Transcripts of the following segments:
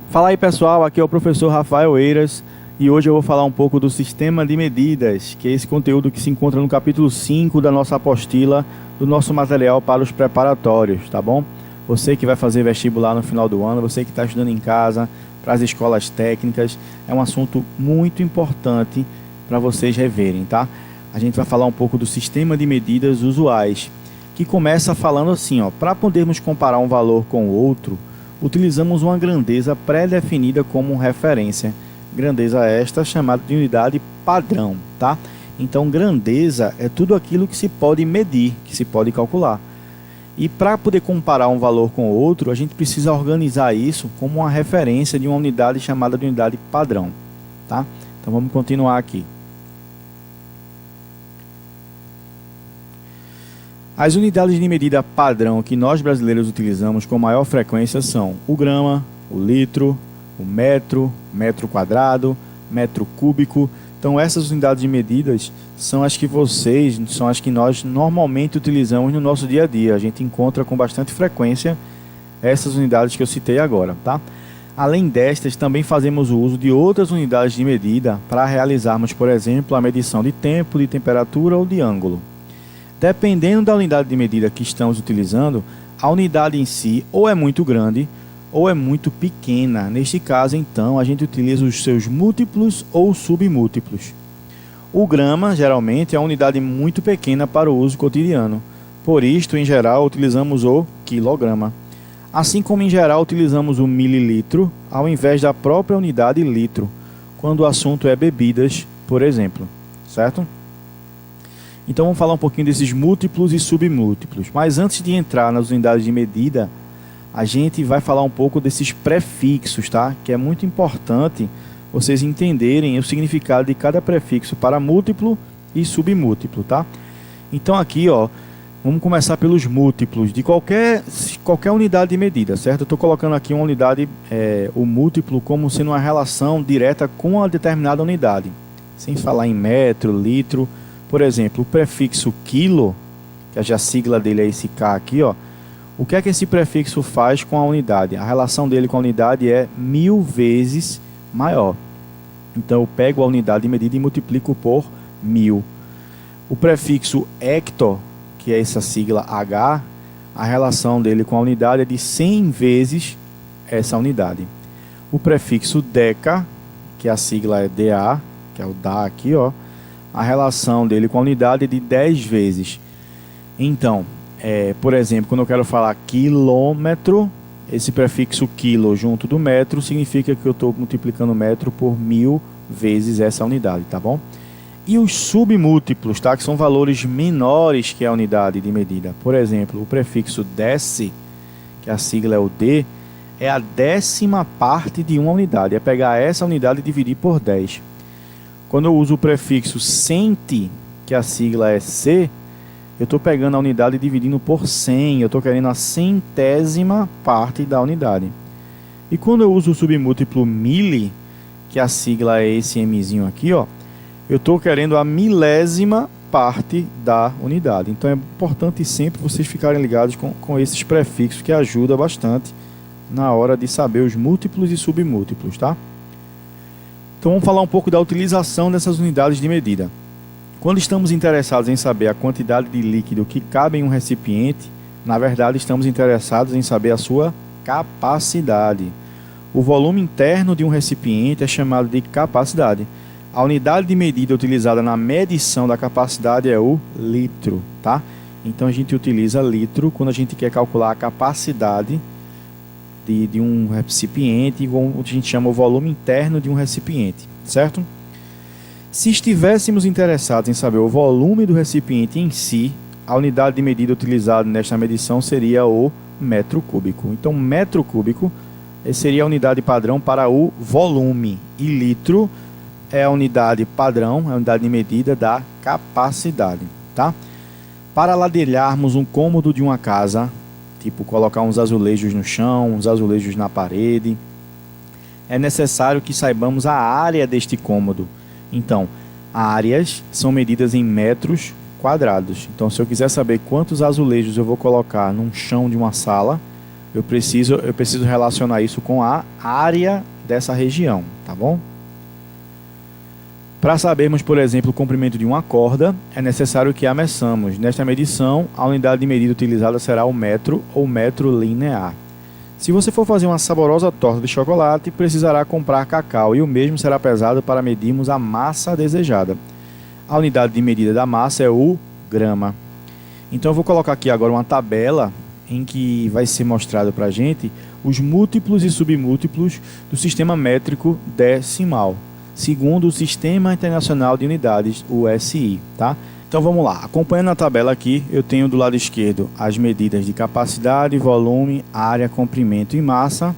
Fala aí pessoal, aqui é o professor Rafael Eiras e hoje eu vou falar um pouco do sistema de medidas, que é esse conteúdo que se encontra no capítulo 5 da nossa apostila, do nosso material para os preparatórios, tá bom? Você que vai fazer vestibular no final do ano, você que está estudando em casa, para as escolas técnicas, é um assunto muito importante para vocês reverem, tá? A gente vai falar um pouco do sistema de medidas usuais, que começa falando assim, ó, para podermos comparar um valor com o outro, utilizamos uma grandeza pré-definida como referência. Grandeza esta chamada de unidade padrão, tá? Então, grandeza é tudo aquilo que se pode medir, que se pode calcular. E para poder comparar um valor com o outro, a gente precisa organizar isso como uma referência de uma unidade chamada de unidade padrão, tá? Então, vamos continuar aqui. As unidades de medida padrão que nós brasileiros utilizamos com maior frequência são o grama, o litro, o metro, metro quadrado, metro cúbico. Então essas unidades de medidas são as que nós normalmente utilizamos no nosso dia a dia. A gente encontra com bastante frequência essas unidades que eu citei agora, tá? Além destas, também fazemos o uso de outras unidades de medida para realizarmos, por exemplo, a medição de tempo, de temperatura ou de ângulo. Dependendo da unidade de medida que estamos utilizando, a unidade em si ou é muito grande ou é muito pequena. Neste caso, então, a gente utiliza os seus múltiplos ou submúltiplos. O grama, geralmente, é uma unidade muito pequena para o uso cotidiano. Por isto, em geral, utilizamos o quilograma. Assim como, em geral, utilizamos o mililitro ao invés da própria unidade litro, quando o assunto é bebidas, por exemplo. Certo? Então vamos falar um pouquinho desses múltiplos e submúltiplos. Mas antes de entrar nas unidades de medida, a gente vai falar um pouco desses prefixos, tá? Que é muito importante vocês entenderem o significado de cada prefixo para múltiplo e submúltiplo, tá? Então aqui, ó, vamos começar pelos múltiplos de qualquer unidade de medida, certo? Eu estou colocando aqui uma unidade, o múltiplo, como sendo uma relação direta com a determinada unidade, sem falar em metro, litro. Por exemplo, o prefixo quilo, que a sigla dele é esse K aqui, ó. O que é que esse prefixo faz com a unidade? A relação dele com a unidade é 1000 vezes maior. Então, eu pego a unidade de medida e multiplico por 1000. O prefixo hecto, que é essa sigla H, a relação dele com a unidade é de 100 vezes essa unidade. O prefixo deca, que a sigla é DA, que é o DA aqui, ó. A relação dele com a unidade é de 10 vezes. Então, por exemplo, quando eu quero falar quilômetro, esse prefixo quilo junto do metro significa que eu estou multiplicando metro por 1000 vezes essa unidade, tá bom? E os submúltiplos, tá? Que são valores menores que a unidade de medida. Por exemplo, o prefixo dec, que a sigla é o D, é a 10ª parte de uma unidade. É pegar essa unidade e dividir por 10. Quando eu uso o prefixo centi, que a sigla é C, eu estou pegando a unidade e dividindo por 100. Eu estou querendo a 100ª parte da unidade. E quando eu uso o submúltiplo mili, que a sigla é esse Mzinho aqui, ó, eu estou querendo a 1000ª parte da unidade. Então é importante sempre vocês ficarem ligados com esses prefixos, que ajuda bastante na hora de saber os múltiplos e submúltiplos, tá? Então vamos falar um pouco da utilização dessas unidades de medida. Quando estamos interessados em saber a quantidade de líquido que cabe em um recipiente, na verdade estamos interessados em saber a sua capacidade. O volume interno de um recipiente é chamado de capacidade. A unidade de medida utilizada na medição da capacidade é o litro, tá? Então a gente utiliza litro quando a gente quer calcular a capacidade de um recipiente, como a gente chama o volume interno de um recipiente, certo? Se estivéssemos interessados em saber o volume do recipiente em si, a unidade de medida utilizada nesta medição seria o metro cúbico. Então, metro cúbico seria a unidade padrão para o volume, e litro é a unidade padrão, a unidade de medida da capacidade, tá? Para ladrilharmos um cômodo de uma casa, tipo colocar uns azulejos no chão, uns azulejos na parede, é necessário que saibamos a área deste cômodo. Então, áreas são medidas em metros quadrados. Então, se eu quiser saber quantos azulejos eu vou colocar num chão de uma sala, eu preciso relacionar isso com a área dessa região, tá bom? Para sabermos, por exemplo, o comprimento de uma corda, é necessário que a meçamos. Nesta medição, a unidade de medida utilizada será o metro ou metro linear. Se você for fazer uma saborosa torta de chocolate, precisará comprar cacau e o mesmo será pesado para medirmos a massa desejada. A unidade de medida da massa é o grama. Então eu vou colocar aqui agora uma tabela em que vai ser mostrado para a gente os múltiplos e submúltiplos do sistema métrico decimal, segundo o Sistema Internacional de Unidades, o SI, tá? Então vamos lá, acompanhando a tabela aqui, eu tenho do lado esquerdo as medidas de capacidade, volume, área, comprimento e massa.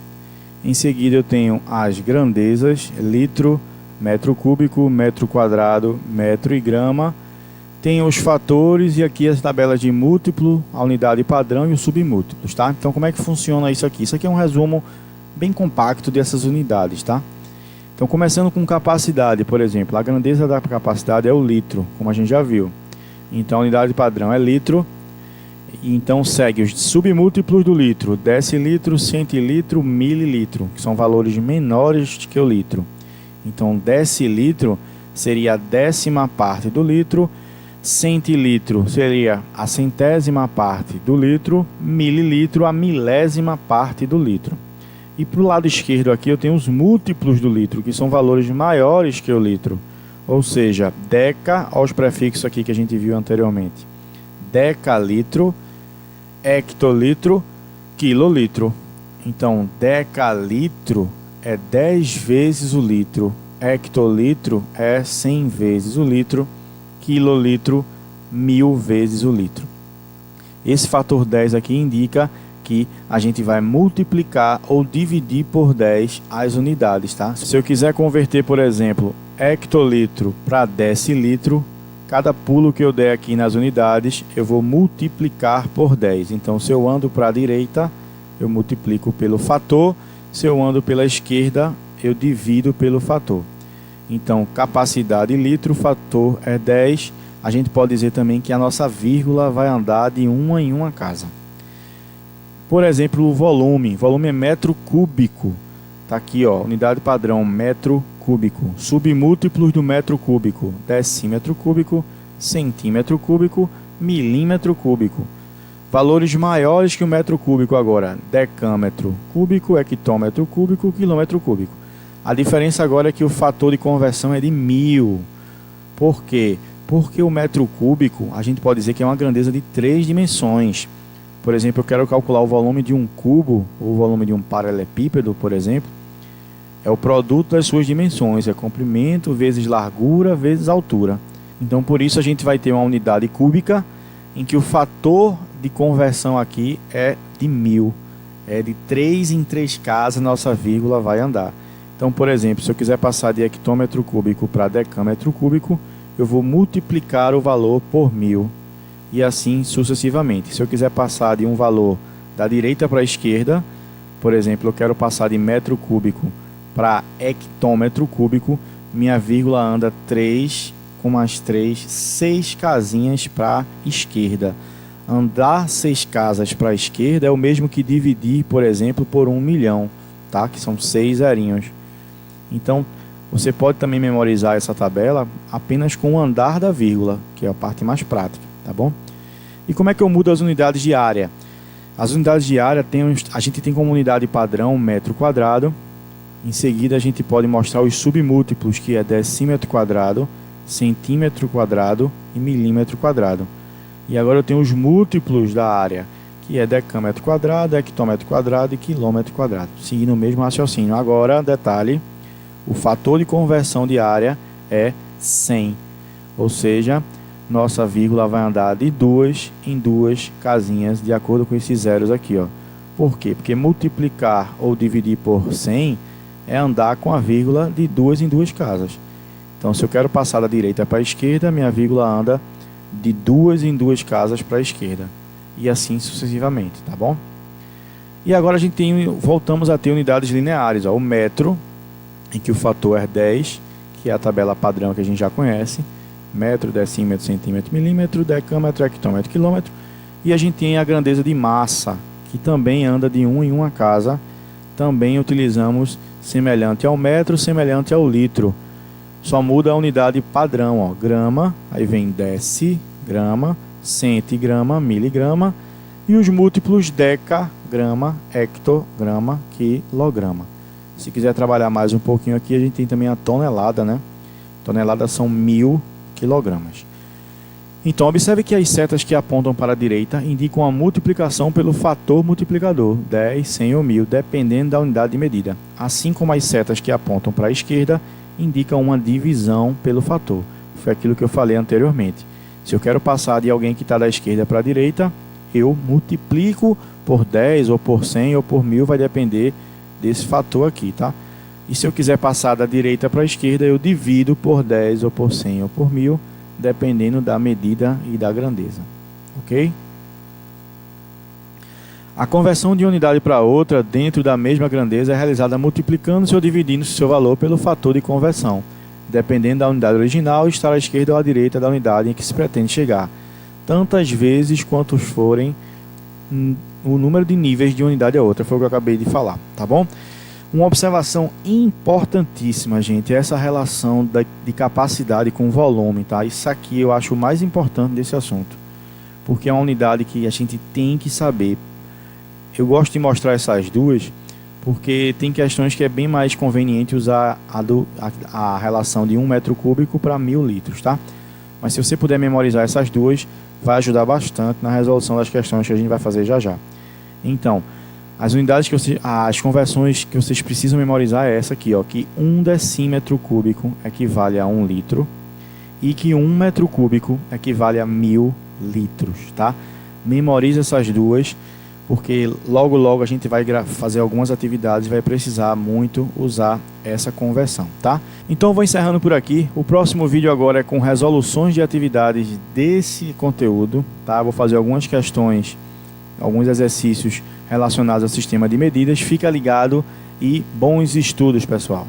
Em seguida eu tenho as grandezas, litro, metro cúbico, metro quadrado, metro e grama. Tenho os fatores e aqui as tabelas de múltiplo, a unidade padrão e os submúltiplos, tá? Então como é que funciona isso aqui? Isso aqui é um resumo bem compacto dessas unidades, tá? Então começando com capacidade, por exemplo, a grandeza da capacidade é o litro, como a gente já viu. Então a unidade padrão é litro, e então segue os submúltiplos do litro, decilitro, centilitro, mililitro, que são valores menores que o litro. Então decilitro seria a 10ª parte do litro, centilitro seria a 100ª parte do litro, mililitro a 1000ª parte do litro. E para o lado esquerdo aqui eu tenho os múltiplos do litro, que são valores maiores que o litro. Ou seja, deca, olha os prefixos aqui que a gente viu anteriormente. Decalitro, hectolitro, quilolitro. Então, decalitro é 10 vezes o litro, hectolitro é 100 vezes o litro, quilolitro, 1000 vezes o litro. Esse fator 10 aqui indica que a gente vai multiplicar ou dividir por 10 as unidades, tá? Se eu quiser converter, por exemplo, hectolitro para decilitro, cada pulo que eu der aqui nas unidades, eu vou multiplicar por 10. Então, se eu ando para a direita, eu multiplico pelo fator. Se eu ando pela esquerda, eu divido pelo fator. Então, capacidade litro, fator é 10. A gente pode dizer também que a nossa vírgula vai andar de uma em uma casa. Por exemplo, o volume. Volume é metro cúbico. Está aqui, ó, unidade padrão, metro cúbico. Submúltiplos do metro cúbico, decímetro cúbico, centímetro cúbico, milímetro cúbico. Valores maiores que o metro cúbico agora, decâmetro cúbico, hectômetro cúbico, quilômetro cúbico. A diferença agora é que o fator de conversão é de 1000. Por quê? Porque o metro cúbico, a gente pode dizer que é uma grandeza de 3 dimensões. Por exemplo, eu quero calcular o volume de um cubo, ou o volume de um paralelepípedo, por exemplo. É o produto das suas dimensões, é comprimento vezes largura vezes altura. Então, por isso a gente vai ter uma unidade cúbica, em que o fator de conversão aqui é de 1000. É de 3 em 3 casas, nossa vírgula vai andar. Então, por exemplo, se eu quiser passar de hectômetro cúbico para decâmetro cúbico, eu vou multiplicar o valor por 1000. E assim sucessivamente. Se eu quiser passar de um valor da direita para a esquerda, por exemplo, eu quero passar de metro cúbico para hectômetro cúbico, minha vírgula anda 3 com mais 3, 6 casinhas para a esquerda. Andar 6 casas para a esquerda é o mesmo que dividir, por exemplo, por 1 milhão, tá? Que são 6 zerinhos. Então, você pode também memorizar essa tabela apenas com o andar da vírgula, que é a parte mais prática, tá bom? E como é que eu mudo as unidades de área? As unidades de área a gente tem como unidade padrão metro quadrado. Em seguida, a gente pode mostrar os submúltiplos, que é decímetro quadrado, centímetro quadrado e milímetro quadrado. E agora eu tenho os múltiplos da área, que é decâmetro quadrado, hectômetro quadrado e quilômetro quadrado, seguindo o mesmo raciocínio. Agora, detalhe, o fator de conversão de área é 100, ou seja, nossa vírgula vai andar de 2 em 2 casinhas, de acordo com esses zeros aqui, ó. Por quê? Porque multiplicar ou dividir por 100 é andar com a vírgula de 2 em 2 casas. Então, se eu quero passar da direita para a esquerda, minha vírgula anda de 2 em 2 casas para a esquerda. E assim sucessivamente, tá bom? E agora voltamos a ter unidades lineares, ó. O metro, em que o fator é 10, que é a tabela padrão que a gente já conhece. Metro, decímetro, centímetro, milímetro, decâmetro, hectômetro, quilômetro. E a gente tem a grandeza de massa, que também anda de um em uma casa, também utilizamos semelhante ao metro, semelhante ao litro. Só muda a unidade padrão, ó, grama, aí vem decigrama, centigrama, miligrama, e os múltiplos decagrama, hectograma, quilograma. Se quiser trabalhar mais um pouquinho aqui, a gente tem também a tonelada, né? Tonelada são 1000 quilogramas. Então, observe que as setas que apontam para a direita indicam a multiplicação pelo fator multiplicador, 10, 100 ou 1000, dependendo da unidade de medida. Assim como as setas que apontam para a esquerda indicam uma divisão pelo fator. Foi aquilo que eu falei anteriormente. Se eu quero passar de alguém que está da esquerda para a direita, eu multiplico por 10 ou por 100 ou por 1000, vai depender desse fator aqui, tá? E se eu quiser passar da direita para a esquerda, eu divido por 10 ou por 100 ou por 1000, dependendo da medida e da grandeza, ok? A conversão de unidade para outra dentro da mesma grandeza é realizada multiplicando-se ou dividindo-se seu valor pelo fator de conversão, dependendo da unidade original, estar à esquerda ou à direita da unidade em que se pretende chegar, tantas vezes quantos forem o número de níveis de unidade a outra. Foi o que eu acabei de falar, tá bom? Uma observação importantíssima, gente, é essa relação de capacidade com volume, tá? Isso aqui eu acho o mais importante desse assunto, porque é uma unidade que a gente tem que saber. Eu gosto de mostrar essas duas, porque tem questões que é bem mais conveniente usar a relação de 1 metro cúbico para 1000 litros, tá? Mas se você puder memorizar essas duas, vai ajudar bastante na resolução das questões que a gente vai fazer já já. Então, as unidades as conversões que vocês precisam memorizar é essa aqui, ó, que 1 decímetro cúbico equivale a 1 litro e que 1 metro cúbico equivale a 1000 litros, tá? Memorize essas duas, porque logo logo a gente vai fazer algumas atividades e vai precisar muito usar essa conversão, tá? Então eu vou encerrando por aqui. O próximo vídeo agora é com resoluções de atividades desse conteúdo, tá? Vou fazer algumas questões, alguns exercícios relacionados ao sistema de medidas. Fica ligado e bons estudos, pessoal!